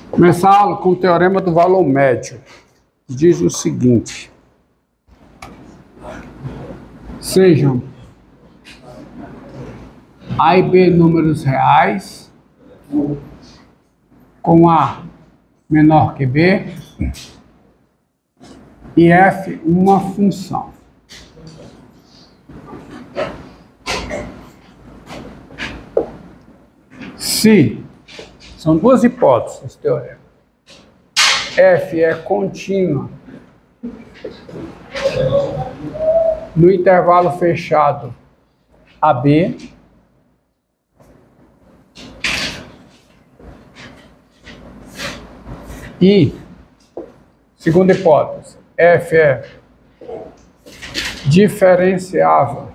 Começar a aula com o teorema do valor médio. Diz o seguinte: sejam A e B números reais, com A menor que B, e F uma função. Se são duas hipóteses esse teorema. F é contínua no intervalo fechado AB, e, segunda hipótese, F é diferenciável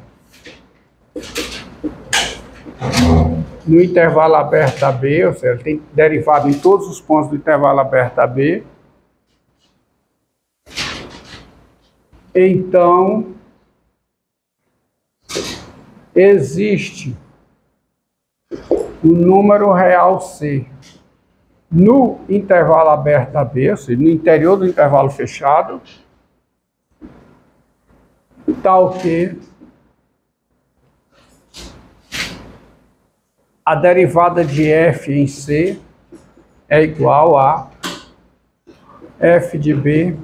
no intervalo aberto AB, ou seja, tem derivado em todos os pontos do intervalo aberto AB. Então, existe o número real C no intervalo aberto AB, ou seja, no interior do intervalo fechado, tal que a derivada de F em C é igual a F de B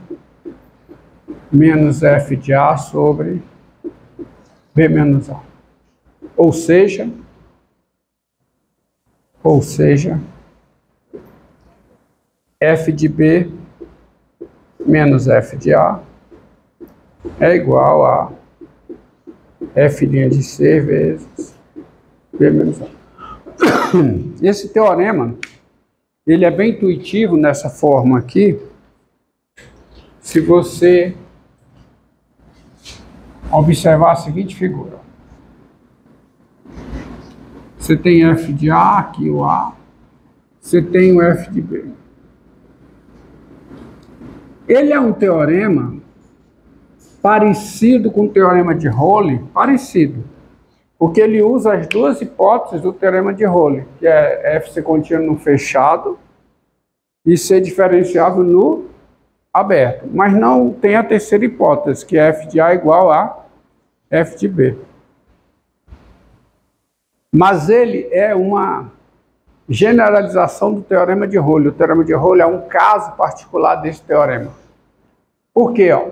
menos F de A sobre B menos A. Ou seja, F de B menos F de A é igual a F' de C vezes B menos A. Esse teorema, ele é bem intuitivo nessa forma aqui, se você observar a seguinte figura. Você tem F de A, aqui o A, você tem o F de B. Ele é um teorema parecido com o teorema de Rolle, parecido, porque ele usa as duas hipóteses do teorema de Rolle, que é F ser contínuo no fechado e ser diferenciável no aberto, mas não tem a terceira hipótese, que é F de A igual a F de B. Mas ele é uma generalização do teorema de Rolle. O teorema de Rolle é um caso particular desse teorema. Por quê? Ó?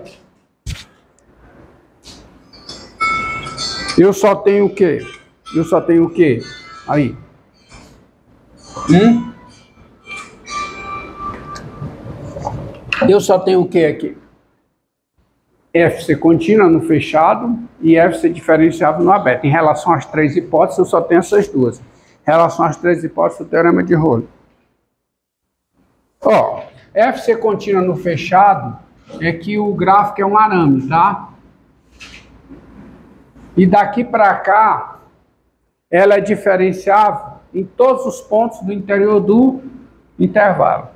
Eu só tenho o quê? Eu só tenho o quê? Aí. Eu só tenho o quê aqui? F ser contínua no fechado e F ser diferenciável no aberto. Em relação às três hipóteses, eu só tenho essas duas. Em relação às três hipóteses, o teorema de Rolle. Ó, F ser contínua no fechado é que o gráfico é um arame, tá? E daqui para cá, ela é diferenciável em todos os pontos do interior do intervalo.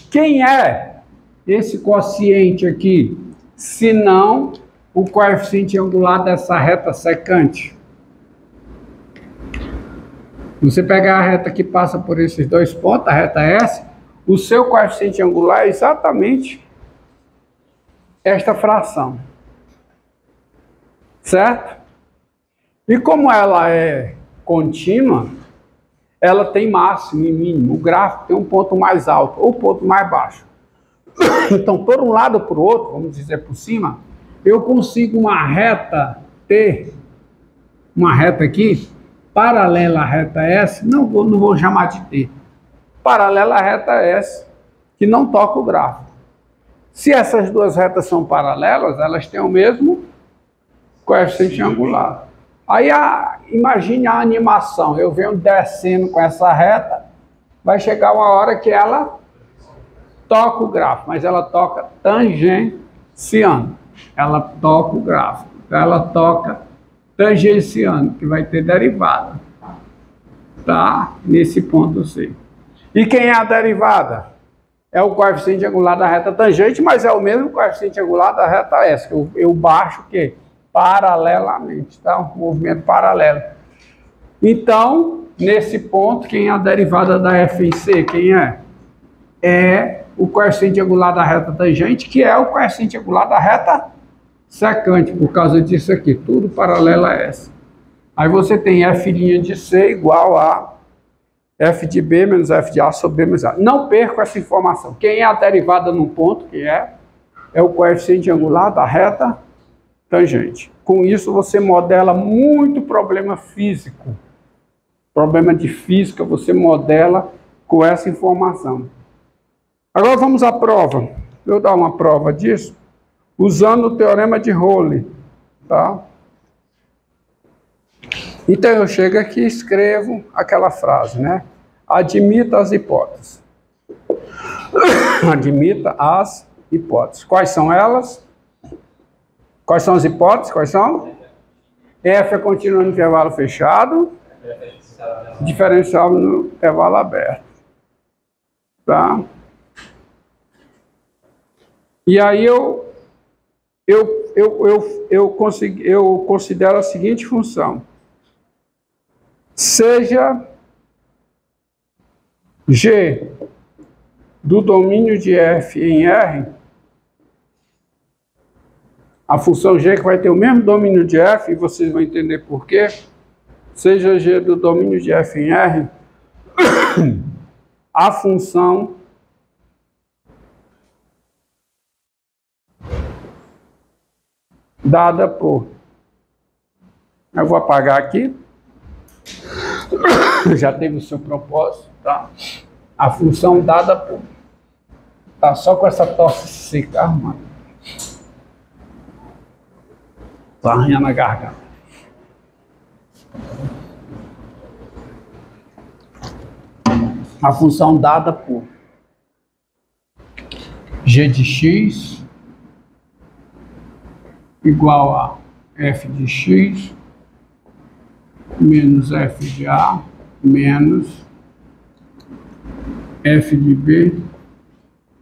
Quem é esse quociente aqui, se não o coeficiente angular dessa reta secante? Você pegar a reta que passa por esses dois pontos, a reta S, o seu coeficiente angular é exatamente esta fração. Certo? E como ela é contínua, ela tem máximo e mínimo. O gráfico tem um ponto mais alto ou ponto mais baixo. Então, por um lado ou por outro, vamos dizer por cima, eu consigo uma reta T, uma reta aqui, paralela à reta S, não vou chamar de T, paralela à reta S, que não toca o gráfico. Se essas duas retas são paralelas, elas têm o mesmo coeficiente angular. Aí, imagine a animação. Eu venho descendo com essa reta, vai chegar uma hora que ela toca o gráfico, mas ela toca tangenciando. Ela toca o gráfico. Ela toca tangenciando, que vai ter derivada. Tá? Nesse ponto C. E quem é a derivada? É o coeficiente angular da reta tangente, mas é o mesmo coeficiente angular da reta S. Eu baixo o quê? paralelamente, tá? Um movimento paralelo. Então, nesse ponto, quem é a derivada da f em c? Quem é? É o coeficiente angular da reta tangente, que é o coeficiente angular da reta secante, por causa disso aqui, tudo paralelo a essa. Aí você tem f' de c igual a f de b menos f de a sobre b menos a. Não perca essa informação. Quem é a derivada num ponto, que é o coeficiente angular da reta tangente. Com isso você modela muito problema físico. Problema de física você modela com essa informação. Agora vamos à prova. Eu dar uma prova disso usando o teorema de Rowley, tá? Então eu chego aqui e escrevo aquela frase, né? Admita as hipóteses. Admita as hipóteses. Quais são elas? Quais são as hipóteses? Quais são? F é contínua no intervalo fechado, diferencial no intervalo aberto. Tá? E aí eu considero a seguinte função. Seja G do domínio de F em R, a função G que vai ter o mesmo domínio de F, e vocês vão entender por quê. Seja G do domínio de F em R, a função dada por... Eu vou apagar aqui. Já teve o seu propósito, tá? A função dada por... Tá só com essa tosse seca, mano. Tá arranhando a garganta. A função dada por g de x igual a f de x menos f de a menos f de b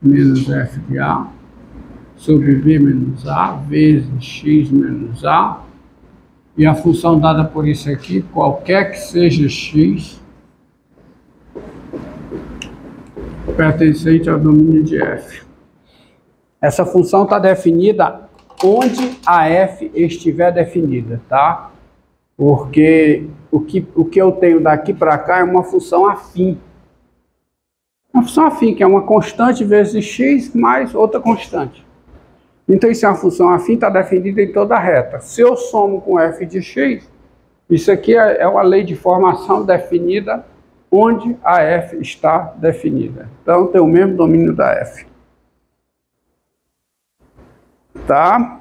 menos f de a sobre b menos a vezes x menos a, e a função dada por isso aqui, qualquer que seja x, pertencente ao domínio de f. Essa função está definida onde a f estiver definida, tá? Porque o que eu tenho daqui para cá é uma função afim. Uma função afim, que é uma constante vezes x mais outra constante. Então, isso é uma função afim, está definida em toda a reta. Se eu somo com f de x, isso aqui é uma lei de formação definida onde a f está definida. Então, tem o mesmo domínio da f. Tá?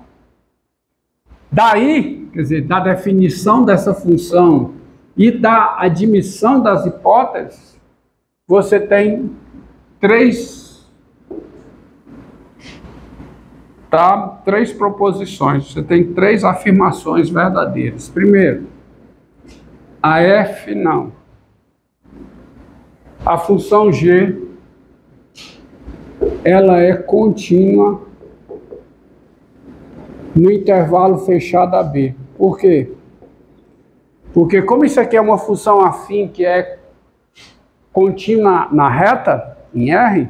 Daí, quer dizer, da definição dessa função e da admissão das hipóteses, você tem três proposições, você tem três afirmações verdadeiras. Primeiro, a f não. A função g, ela é contínua no intervalo fechado a b. Por quê? Porque como isso aqui é uma função afim que é contínua na reta, em R,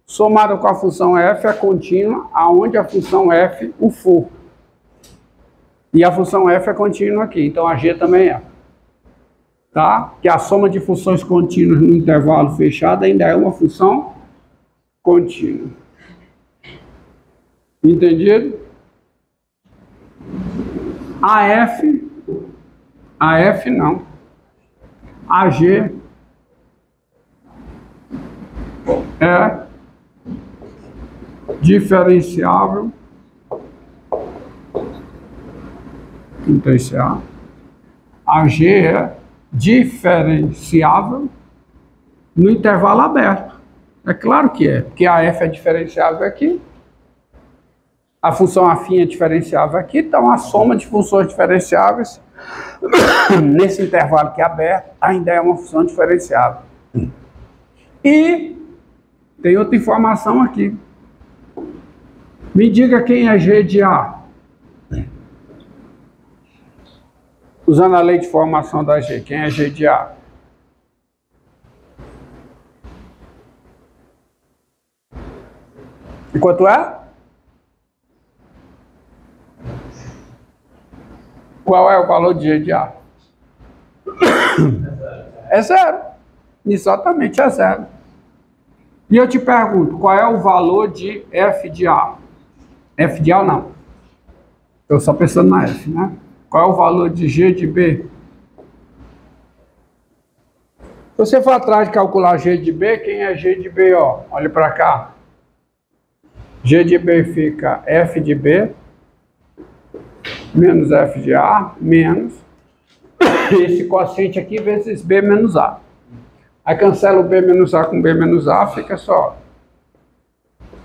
somada com a função f é contínua aonde a função f o for. E a função f é contínua aqui, então a g também é. Tá? Que a soma de funções contínuas no intervalo fechado ainda é uma função contínua. Entendido? A f não. A g é diferenciável, a g é diferenciável no intervalo aberto. É claro que é, porque a f é diferenciável aqui, a função afim é diferenciável aqui, então a soma de funções diferenciáveis nesse intervalo que é aberto ainda é uma função diferenciável. E tem outra informação aqui. Me diga quem é g de a. Usando a lei de formação da G. Quem é G de A? E quanto é? Qual é o valor de G de A? É zero. Exatamente, é zero. E eu te pergunto, qual é o valor de F de A? F de A não. Estou só pensando na F, né? Qual é o valor de G de B? Se você for atrás de calcular G de B, quem é G de B? Ó, olha para cá. G de B fica F de B menos F de A menos esse quociente aqui vezes B menos A. Aí cancela o B menos A com B menos A, fica só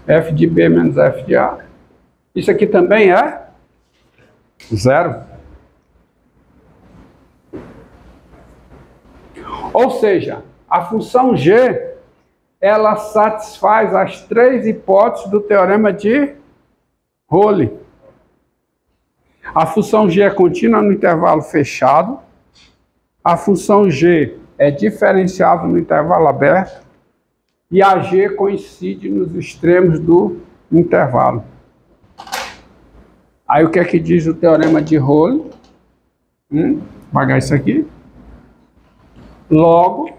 F de B menos F de A. Isso aqui também é zero. Ou seja, a função G, ela satisfaz as três hipóteses do teorema de Rolle. A função G é contínua no intervalo fechado. A função G é diferenciável no intervalo aberto. E a G coincide nos extremos do intervalo. Aí o que é que diz o teorema de Rolle? Vou apagar isso aqui. Logo,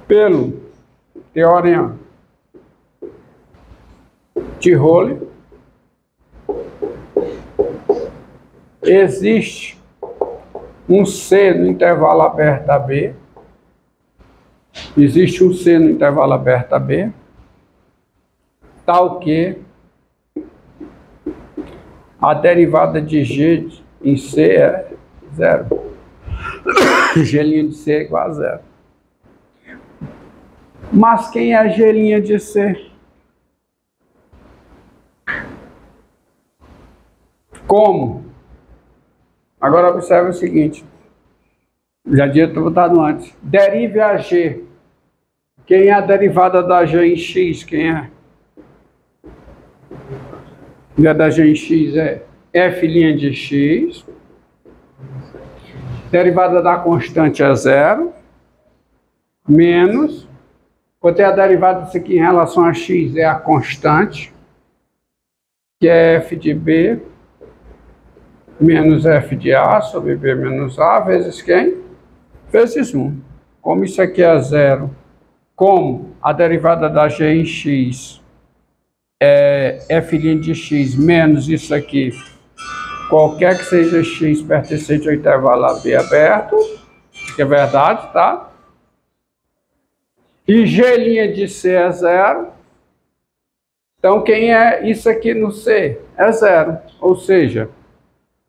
pelo teorema de Rolle, existe um C no intervalo aberto AB. Existe um C no intervalo aberto AB, tal que a derivada de G em C é zero. G' de C é igual a zero. Mas quem é G' de C? Como? Agora observe o seguinte. Já tinha botado antes. Derive a G. Quem é a derivada da G em X? Quem é? A da G em X é F' de X. Derivada da constante é zero. Menos. Quanto é a derivada disso aqui em relação a X? É a constante. Que é F de B menos F de A sobre B menos A vezes quem? Vezes 1. Como isso aqui é zero, como a derivada da G em X é F' de X menos isso aqui, qualquer que seja X pertencente ao intervalo AB aberto, que é verdade, tá? E G' de C é zero. Então, quem é isso aqui no C? É zero. Ou seja,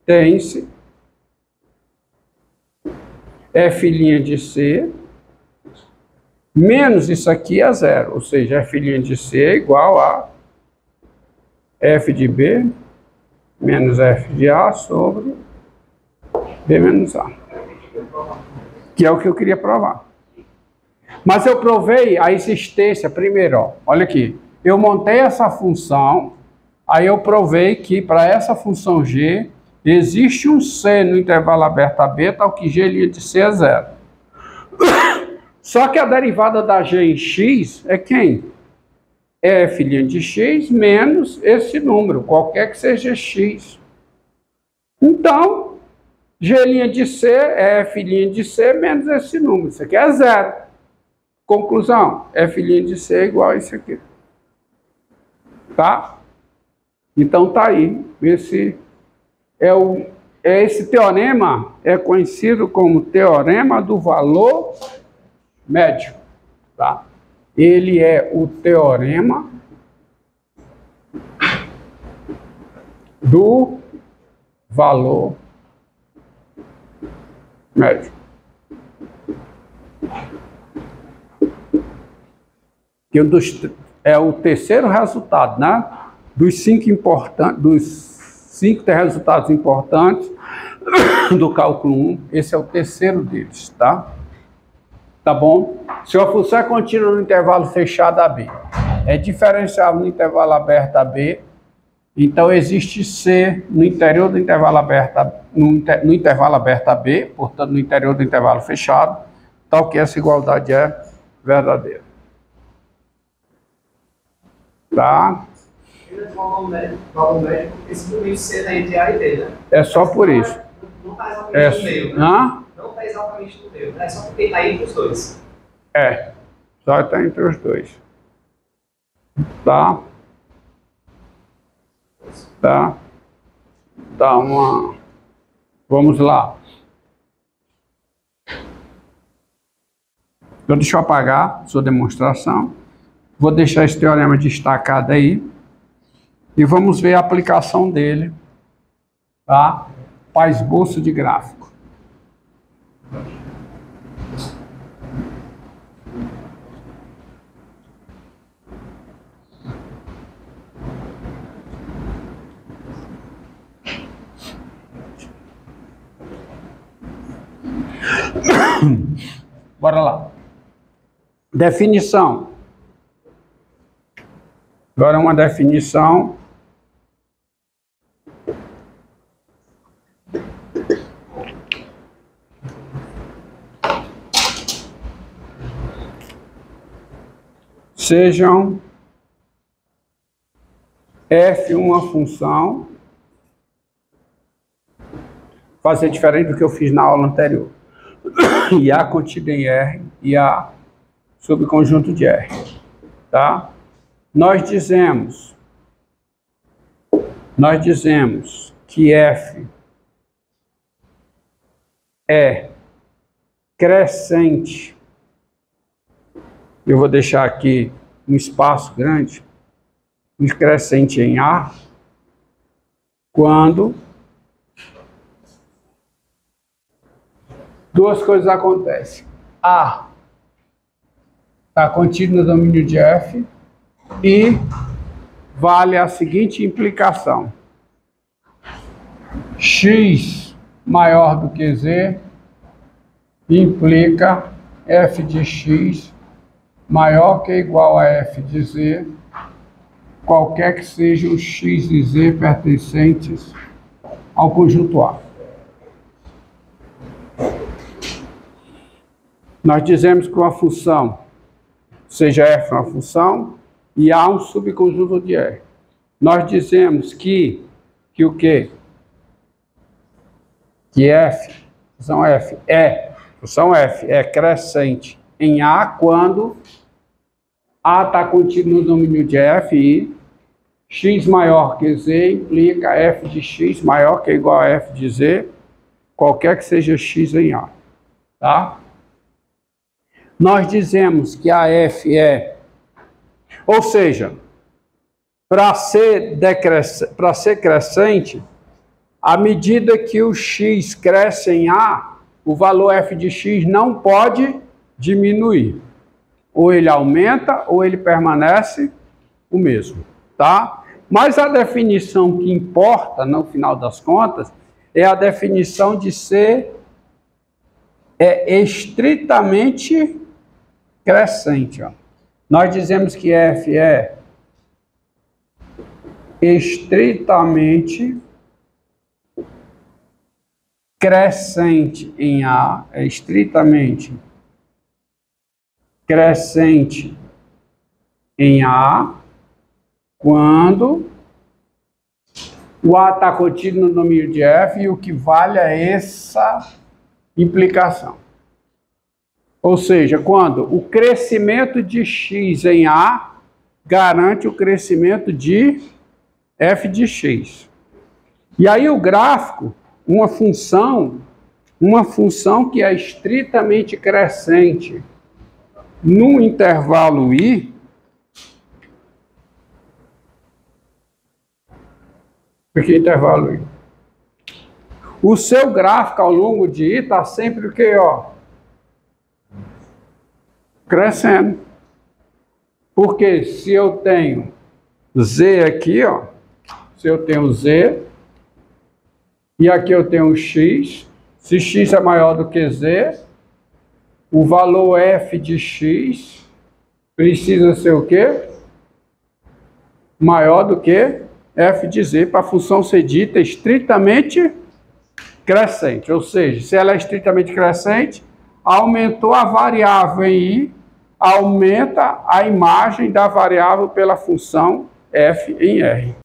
tem-se F' de C menos isso aqui é zero. Ou seja, F' de C é igual a F de B menos F de A sobre B menos A. Que é o que eu queria provar. Mas eu provei a existência, primeiro, ó, olha aqui. Eu montei essa função, aí eu provei que para essa função G, existe um C no intervalo aberto AB, tal que G' de C é zero. Só que a derivada da G em X é quem? É F' de X menos esse número, qualquer que seja X. Então, G' de C é F' de C menos esse número. Isso aqui é zero. Conclusão, F' de C é igual a isso aqui. Tá? Então tá aí. Esse teorema é conhecido como teorema do valor médio. Tá? Ele é o teorema do valor médio. É o terceiro resultado, né? Dos cinco resultados importantes do cálculo 1, esse é o terceiro deles, tá? Tá bom? Se a função é contínua no intervalo fechado AB, é diferenciável no intervalo aberto AB, Então existe C no interior do intervalo aberto, no intervalo aberto AB, portanto no interior do intervalo fechado, tal que essa igualdade é verdadeira. Tá? Valor médio, porque simplesmente C está entre A e D, né? É só por isso. Não está exatamente no meio, né? Hã? Não está exatamente no meio, né? É só porque está entre os dois. É, só está entre os dois. Tá? Tá? Dá uma... Vamos lá. Então, deixa eu apagar sua demonstração. Vou deixar esse teorema destacado aí. E vamos ver a aplicação dele, tá? Para esboço de gráfico. Bora lá. Definição. Agora uma definição. Sejam f uma função, fazer diferente do que eu fiz na aula anterior. E A contida em R e A subconjunto de R, tá? Nós dizemos que f é crescente. Eu vou deixar aqui um espaço grande, um crescente em A, quando duas coisas acontecem. A está contido no domínio de F e vale a seguinte implicação: x maior do que z implica f de x maior que ou igual a f de z, qualquer que sejam x e z pertencentes ao conjunto A. Nós dizemos que uma função, seja f uma função, e A um subconjunto de R. Nós dizemos que o quê? Que função f é crescente em A quando A está contido no domínio de F e x maior que z implica f de x maior que ou igual a f de z, qualquer que seja x em A. Tá? Nós dizemos que a f é, ou seja, para ser crescente, à medida que o x cresce em A, o valor f de x não pode diminuir. Ou ele aumenta ou ele permanece o mesmo, tá? Mas a definição que importa, no final das contas, é a definição de ser estritamente crescente. Ó. Nós dizemos que f é estritamente crescente em A, é estritamente crescente em A, quando o A está contido no domínio de F e o que vale é essa implicação. Ou seja, quando o crescimento de x em A garante o crescimento de f de x. E aí o gráfico, uma função que é estritamente crescente no intervalo I, porque intervalo I, o seu gráfico ao longo de I está sempre o quê? Ó, crescendo. Porque se eu tenho Z aqui, ó, se eu tenho Z, e aqui eu tenho X, se X é maior do que Z, o valor f de x precisa ser o quê? Maior do que f de z para a função ser dita estritamente crescente. Ou seja, se ela é estritamente crescente, aumentou a variável em i, aumenta a imagem da variável pela função f em r.